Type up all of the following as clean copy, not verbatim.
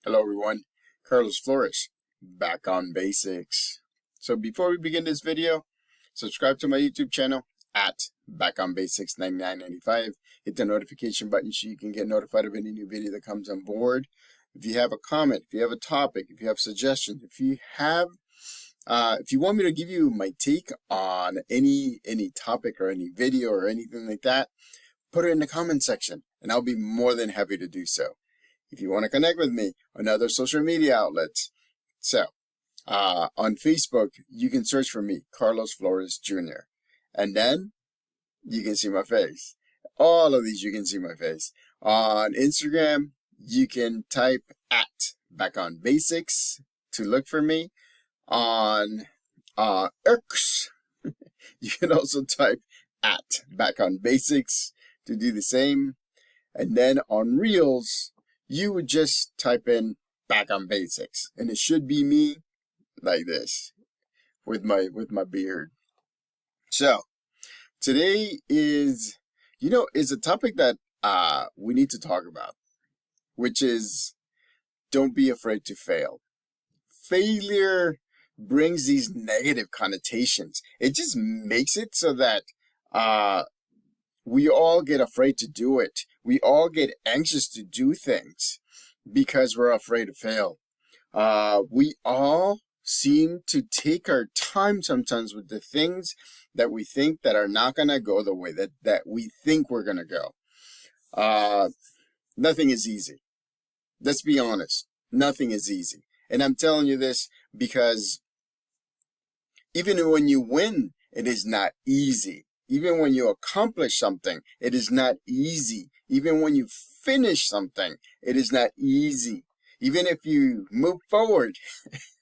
Hello everyone, Carlos Flores, back on basics. So before we begin this video, subscribe to my YouTube channel at Back on Basics 9995. Hit the notification button so you can get notified of any new video that comes on board. If you have a comment, if you have a topic, if you have suggestions, if you want me to give you my take on any topic or any video or anything like that, put it in the comment section and I'll be more than happy to do so. If you want to connect with me on other social media outlets, on Facebook, you can search for me, Carlos Flores Jr. And then you can see my face. All of these, you can see my face. On Instagram, you can type at Back on Basics to look for me. On X, you can also type at Back on Basics to do the same. And then on Reels, you would just type in Back on Basics, and it should be me like this with my beard. So today is a topic that we need to talk about, which is don't be afraid to fail. Failure brings these negative connotations. It just makes it so that we all get afraid to do it. We all get anxious to do things because we're afraid to fail. We all seem to take our time sometimes with the things that we think that are not going to go the way that we think we're going to go. Nothing is easy. Let's be honest. Nothing is easy. And I'm telling you this because even when you win, it is not easy. Even when you accomplish something, it is not easy. Even when you finish something, it is not easy. Even if you move forward,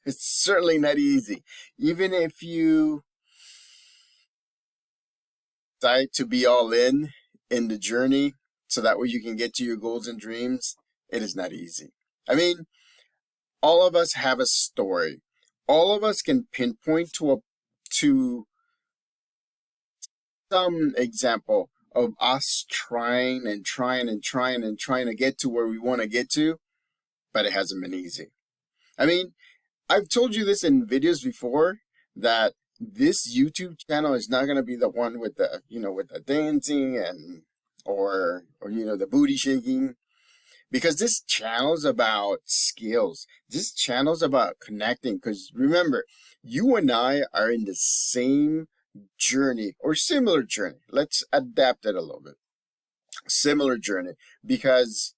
it's certainly not easy. Even if you decide to be all in the journey so that way you can get to your goals and dreams, it is not easy. I mean, all of us have a story. All of us can pinpoint to some example of us trying to get to where we want to get to, but it hasn't been easy. I mean, I've told you this in videos before that this YouTube channel is not going to be the one with the, with the dancing and, or the booty shaking, because this channel is about skills. This channel is about connecting, because remember, you and I are in the same journey or similar journey. Let's adapt it a little bit. Similar journey, because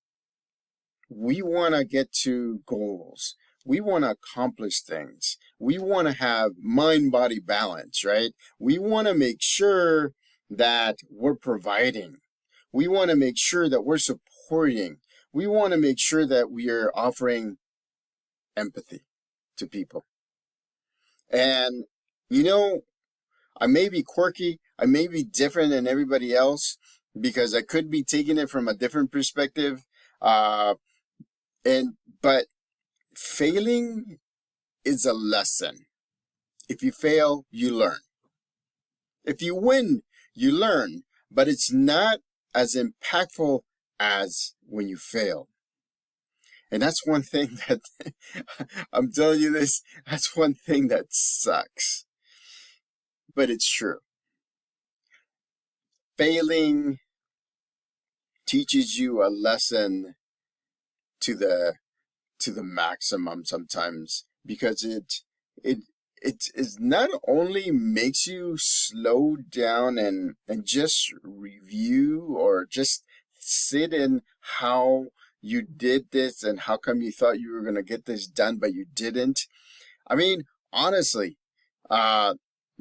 we want to get to goals. We want to accomplish things. We want to have mind-body balance, right? We want to make sure that we're providing. We want to make sure that we're supporting. We want to make sure that we are offering empathy to people. And, I may be quirky, I may be different than everybody else because I could be taking it from a different perspective. But failing is a lesson. If you fail, you learn. If you win, you learn, but it's not as impactful as when you fail. And that's one thing that, I'm telling you this, that's one thing that sucks. But it's true. Failing teaches you a lesson to the maximum sometimes, because it is not only makes you slow down and just review or just sit in how you did this and how come you thought you were going to get this done but you didn't. I mean, honestly,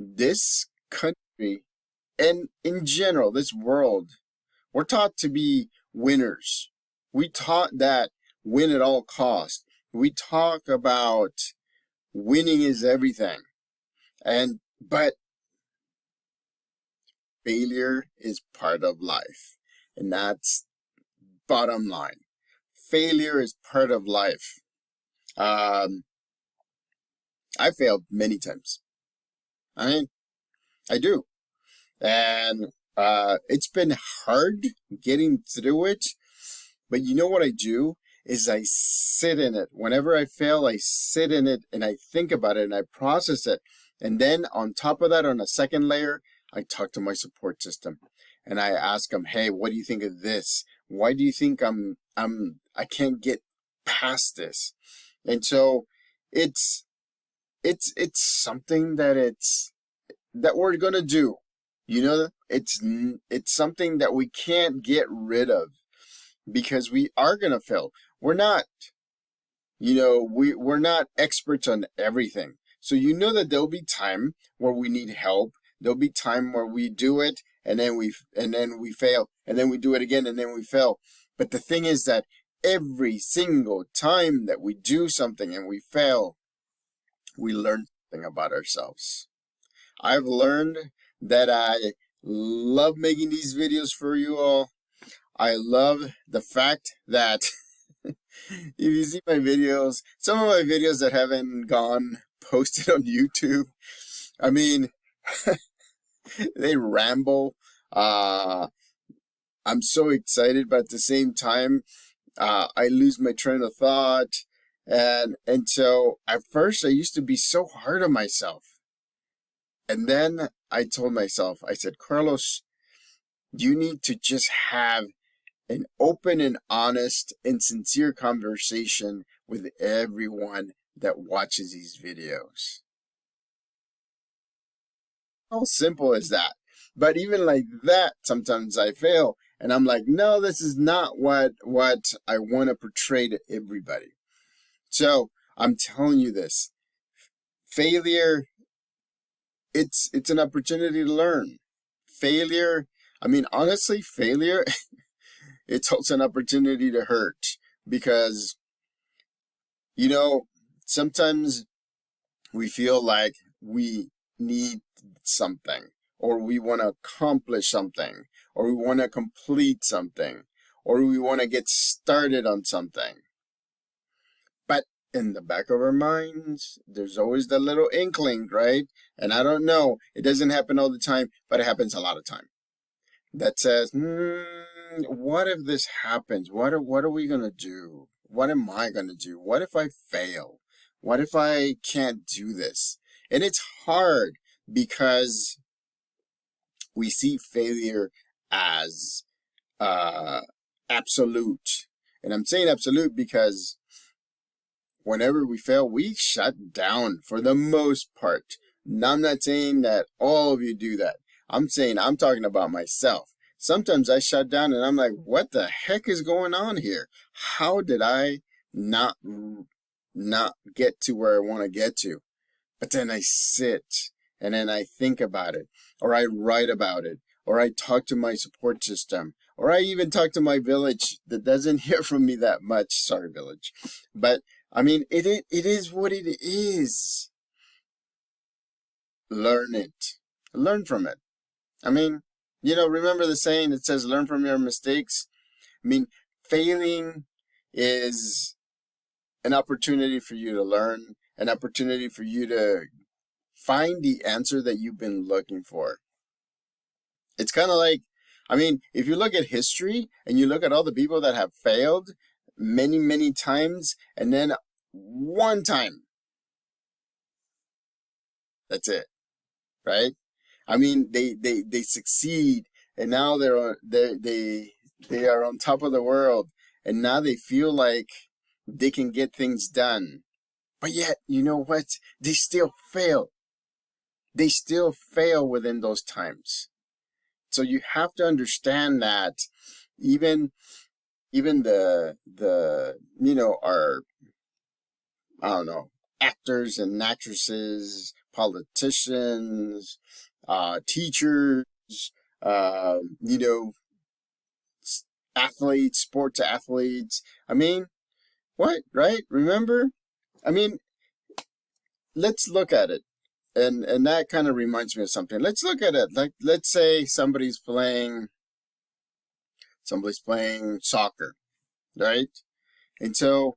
this country and in general, this world, we're taught to be winners. We taught that win at all costs. We talk about winning is everything. But failure is part of life. And that's bottom line. Failure is part of life. I failed many times. I do. And it's been hard getting through it. But you know what I do is I sit in it. Whenever I fail, I sit in it and I think about it and I process it. And then on top of that, on a second layer, I talk to my support system and I ask them, hey, what do you think of this? Why do you think I can't get past this? And so it's something that we're going to do. You know, it's something that we can't get rid of because we are going to fail. We're not, we're not experts on everything. So you know that there'll be time where we need help. There'll be time where we do it and then we fail, and then we do it again and then we fail. But the thing is that every single time that we do something and we fail, we learn something about ourselves. I've learned that I love making these videos for you all. I love the fact that if you see my videos, some of my videos that haven't gone posted on YouTube, I mean, they ramble. I'm so excited, but at the same time, I lose my train of thought. And so at first I used to be so hard on myself. And then I told myself, I said, Carlos, you need to just have an open and honest and sincere conversation with everyone that watches these videos. How simple is that? But even like that, sometimes I fail. And I'm like, no, this is not what I want to portray to everybody. So I'm telling you this. Failure, it's an opportunity to learn. Failure, I mean, honestly, failure, it's also an opportunity to hurt. Because, sometimes we feel like we need something, or we want to accomplish something, or we want to complete something, or we want to get started on something. But in the back of our minds, there's always that little inkling, right? And I don't know, it doesn't happen all the time, but it happens a lot of time. That says, what if this happens? What are we going to do? What am I going to do? What if I fail? What if I can't do this? And it's hard because we see failure as absolute. And I'm saying absolute because whenever we fail, we shut down for the most part. Now, I'm not saying that all of you do that. I'm talking about myself. Sometimes I shut down and I'm like, what the heck is going on here? How did I not get to where I want to get to? But then I sit and then I think about it, or I write about it, or I talk to my support system, or I even talk to my village that doesn't hear from me that much. Sorry, village. But I mean, it is what it is. Learn it. Learn from it. I mean, remember the saying that says, learn from your mistakes? I mean, failing is an opportunity for you to learn, an opportunity for you to find the answer that you've been looking for. It's kind of like, I mean, if you look at history and you look at all the people that have failed many, many times, and then one time, that's it, right? I mean, they succeed, and now they are on top of the world, and now they feel like they can get things done. But yet, you know what? They still fail. They still fail within those times. So you have to understand that even the our, I don't know, actors and actresses, politicians, teachers, athletes, sports athletes. I mean, what, right? Remember? I mean, let's look at it. And that kind of reminds me of something. Let's look at it. Like, let's say somebody's playing soccer, right? And so,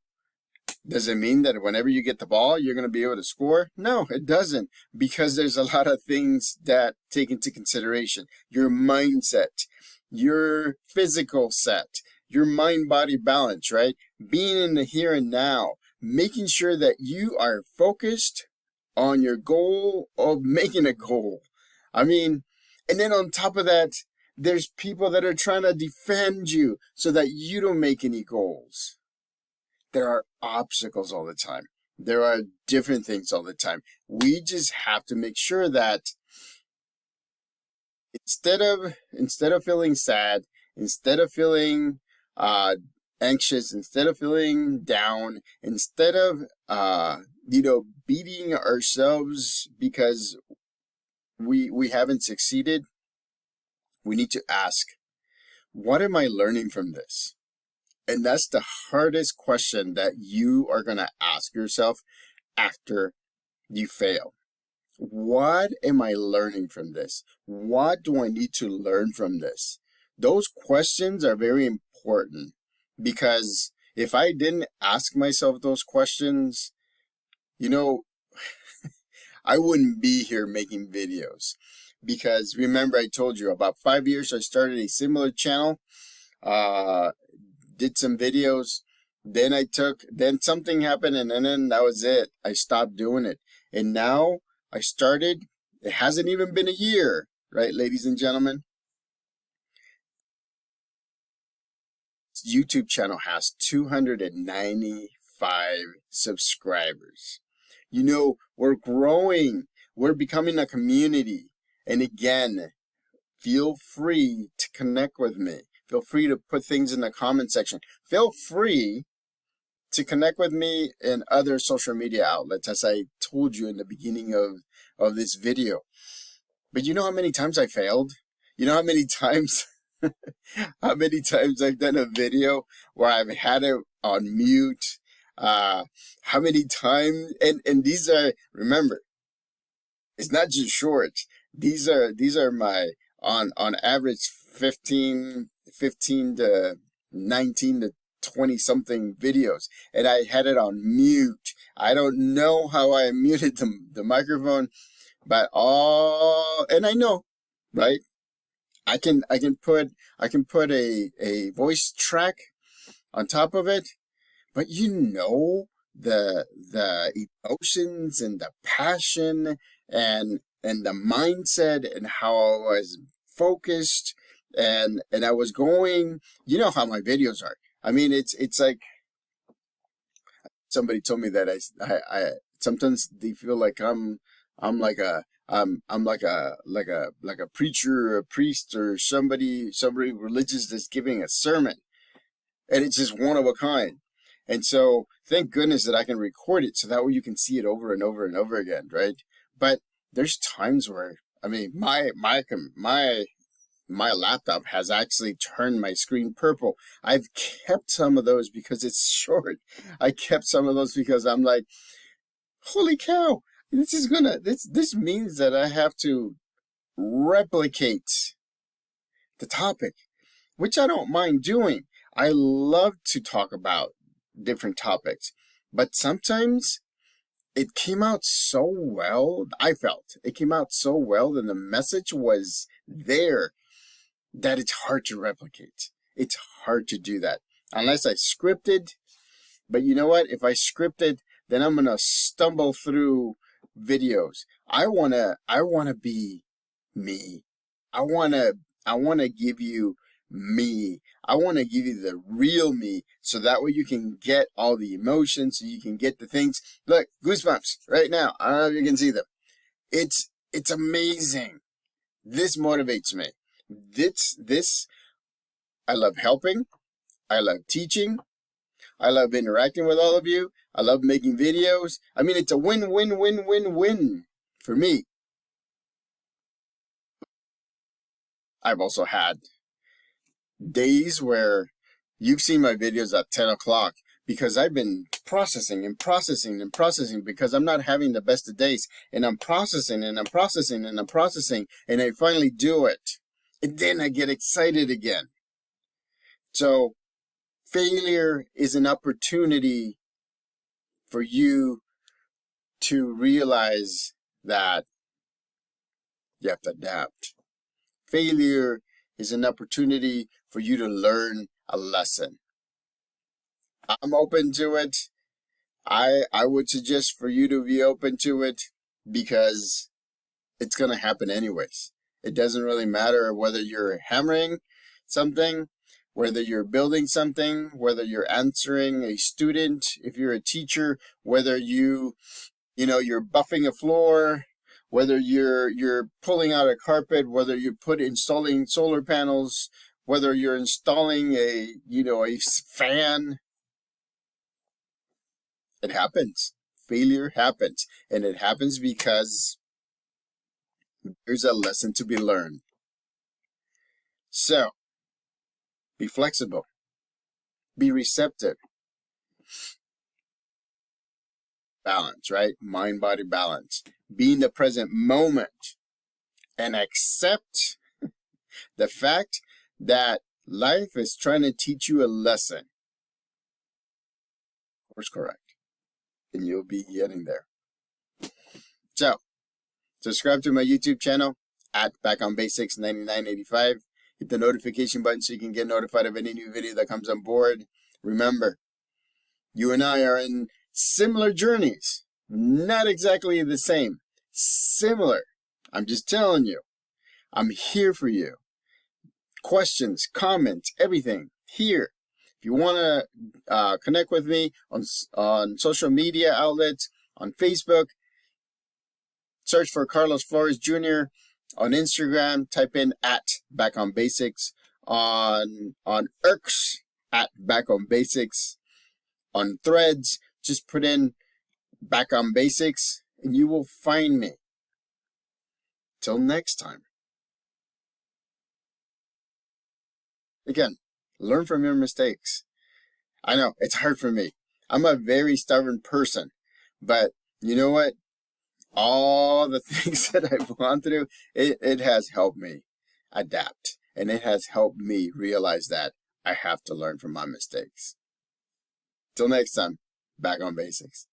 does it mean that whenever you get the ball, you're going to be able to score? No, it doesn't, because there's a lot of things that take into consideration. Your mindset, your physical set, your mind-body balance, right? Being in the here and now, making sure that you are focused on your goal of making a goal. I mean, and then on top of that, there's people that are trying to defend you so that you don't make any goals. There are obstacles all the time. There are different things all the time. We just have to make sure that instead of feeling sad, instead of feeling anxious, instead of feeling down, instead of beating ourselves because we haven't succeeded, we need to ask, what am I learning from this? And that's the hardest question that you are going to ask yourself after you fail. What am I learning from this? What do I need to learn from this? Those questions are very important, because if I didn't ask myself those questions, I wouldn't be here making videos. Because remember, I told you about 5 years I started a similar channel, did some videos, then something happened, and then that was it. I stopped doing it. And now it hasn't even been a year, right, ladies and gentlemen? This YouTube channel has 295 subscribers. We're growing. We're becoming a community. And again, feel free to connect with me. Feel free to put things in the comment section. Feel free to connect with me in other social media outlets, as I told you in the beginning of this video. But you know how many times I failed? You know how many times how many times I've done a video where I've had it on mute? How many times? And these are, remember, it's not just shorts. These are my on average 15 to 19 to 20 something videos, and I had it on mute. I don't know how I muted the microphone, but and I know, right? I can put a voice track on top of it, but the emotions and the passion and the mindset and how I was focused and I was going. You know how my videos are. I mean, it's like somebody told me that I sometimes they feel like I'm like a preacher, a priest, or somebody religious that's giving a sermon, and it's just one of a kind. And so thank goodness that I can record it so that way you can see it over and over and over again, right? But there's times where, I mean, my laptop has actually turned my screen purple. I've kept some of those because it's short. I kept some of those because I'm like, holy cow, this means that I have to replicate the topic, which I don't mind doing. I love to talk about different topics, but sometimes it came out so well. I felt it came out so well, and the message was there, that it's hard to replicate. It's hard to do that unless I scripted. But you know what? If I scripted, then I'm gonna stumble through videos. I wanna be me. I wanna give you me. I wanna give you the real me, so that way you can get all the emotions, so you can get the things. Look, goosebumps right now. I don't know if you can see them. It's amazing. This motivates me. This I love helping. I love teaching. I love interacting with all of you. I love making videos. I mean, it's a win-win-win-win-win for me. I've also had days where you've seen my videos at 10 o'clock because I've been processing and processing and processing because I'm not having the best of days. And I'm processing and I'm processing and I'm processing, and I finally do it. And then I get excited again. So failure is an opportunity for you to realize that you have to adapt. Failure is an opportunity for you to learn a lesson. I'm open to it. I would suggest for you to be open to it because it's going to happen anyways. It doesn't really matter whether you're hammering something, whether you're building something, whether you're answering a student, if you're a teacher, whether you're buffing a floor, whether you're pulling out a carpet, whether you're installing solar panels, whether you're installing a fan. It happens. Failure happens. And it happens because there's a lesson to be learned. So, be flexible. Be receptive. Balance, right? Mind-body balance. Be in the present moment. And accept the fact that life is trying to teach you a lesson. Course correct. And you'll be getting there. So, subscribe to my YouTube channel at Back on Basics 9985. Hit the notification button so you can get notified of any new video that comes on board. Remember, you and I are in similar journeys. Not exactly the same. Similar. I'm just telling you. I'm here for you. Questions, comments, everything. Here. If you want to connect with me on social media outlets, on Facebook, search for Carlos Flores Jr. On Instagram, type in at Back on Basics. On X, at Back on Basics. On Threads, just put in Back on Basics and you will find me. Till next time. Again, learn from your mistakes. I know, it's hard for me. I'm a very stubborn person. But you know what? All the things that I've gone through, it has helped me adapt. And it has helped me realize that I have to learn from my mistakes. Till next time, Back on Basics.